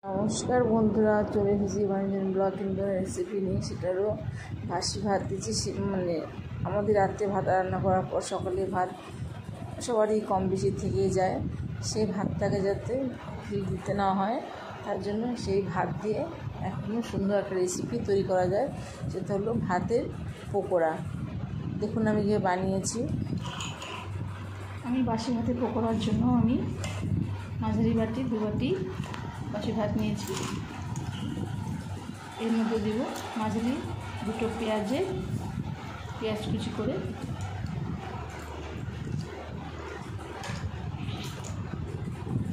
নমস্কার বন্ধুরা, চলে এসেছি মানুষজন ব্লগ কিন্তু রেসিপি নিয়ে। সেটারও বাসি ভাত দিচ্ছি, মানে আমাদের রাত্রে ভাত রান্না করার পর সকালে ভাত সবারই কম বেশি থেকেই যায়। সেই ভাতটাকে যাতে ফ্রিজ দিতে না হয়, তার জন্য সেই ভাত দিয়ে এখনও সুন্দর একটা রেসিপি তৈরি করা যায়। সেটা হলো ভাতের পকোড়া। দেখুন আমি যে বানিয়েছি। আমি বাসি ভাতের পকোড়ার জন্য আমি মাঝারি বাটি 2 বাটি বাসি ভাত নিয়েছি। এর মধ্যে দেব মাঝারি 2টো পেঁয়াজ কুচি করে,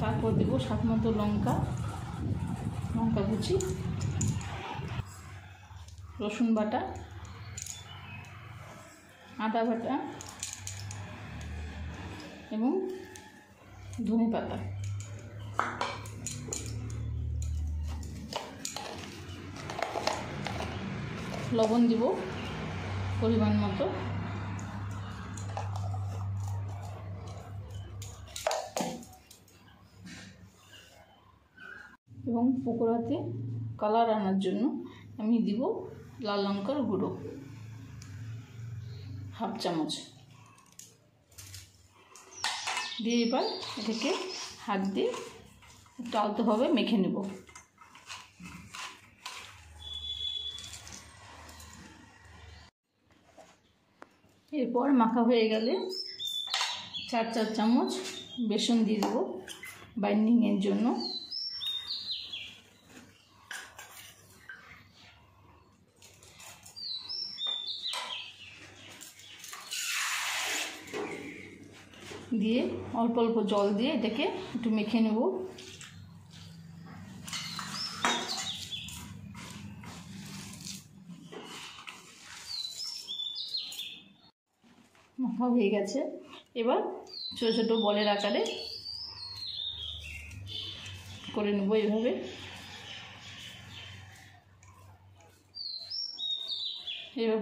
তারপর দেব স্বাদ মতো লঙ্কা কুচি, রসুন বাটা, আদা বাটা এবং ধনে পাতা। লবণ দিব পরিমাণ মতো, এবং পকোড়াতে কালার আনার জন্য আমি দিব লাল লঙ্কার গুঁড়ো হাফ চামচ দিয়ে এবার এটাকে হাত দিয়ে একটু আলতোভাবে মেখে নেব। এরপর মাখা হয়ে গেলে 4 চামচ বেসন দিয়ে দেবো বাইন্ডিংয়ের জন্য। দিয়ে অল্প অল্প জল দিয়ে এটাকে একটু মেখে নেব। মাখা হয়ে গেছে। এবার ছোটো ছোটো বলের আকারে করে নেব। এইভাবে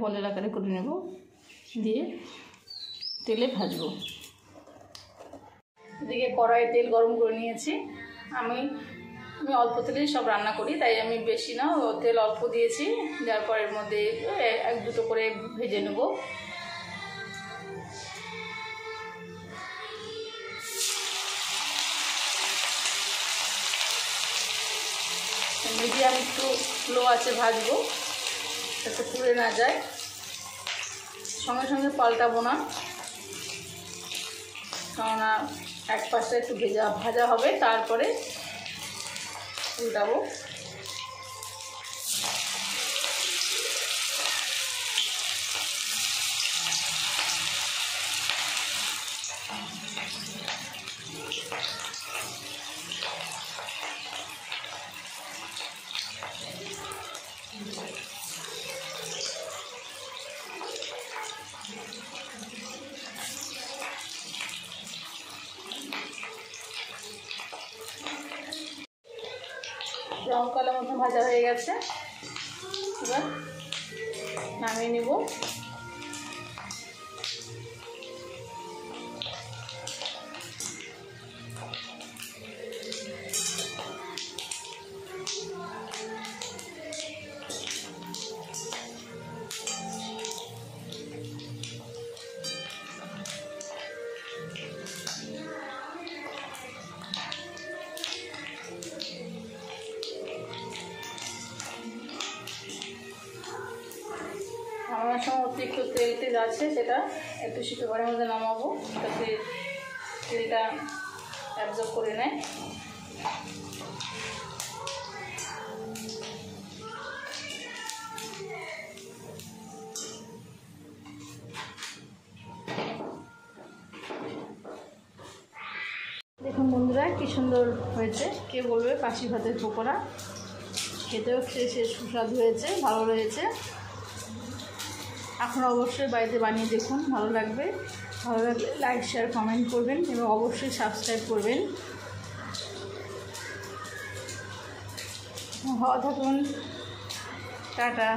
বলের আকারে করে নেব, দিয়ে তেলে ভাজবো। এদিকে কড়াইয়ে তেল গরম করে নিয়েছি। আমি অল্প তেলেই সব রান্না করি, তাই আমি বেশি না, তেল অল্প দিয়েছি। যার পর এর মধ্যে 1-2টো করে ভেজে নেব। মিডিয়াম একটু লো আছে ভাজবো, যাতে পুড়ে না যায়। সঙ্গে সঙ্গে পাল্টাবো না, কেননা এক পাশে একটু ভাজা হবে, তারপরে উল্টাবো। ব্রাউন কালার মতো ভাজা হয়ে গেছে। এবার নামিয়ে নিব। আমার সময় অতিরিক্ত তেল আছে, সেটা একটু সিদ্ধ করার মধ্যে নামাবো, যাতে তেলটা অ্যাবজর্ব করে নেয়। দেখুন বন্ধুরা, কি সুন্দর হয়েছে। কে বলবে বাসি ভাতের পকোড়া, খেতেও সুস্বাদু হয়েছে, ভালো রয়েছে। এখন অবশ্যই বাড়িতে বানিয়ে দেখুন, ভালো লাগবে। ভালো লাগলে লাইক, শেয়ার, কমেন্ট করবেন এবং অবশ্যই সাবস্ক্রাইব করবেন। ভালো থাকুন, টাটা।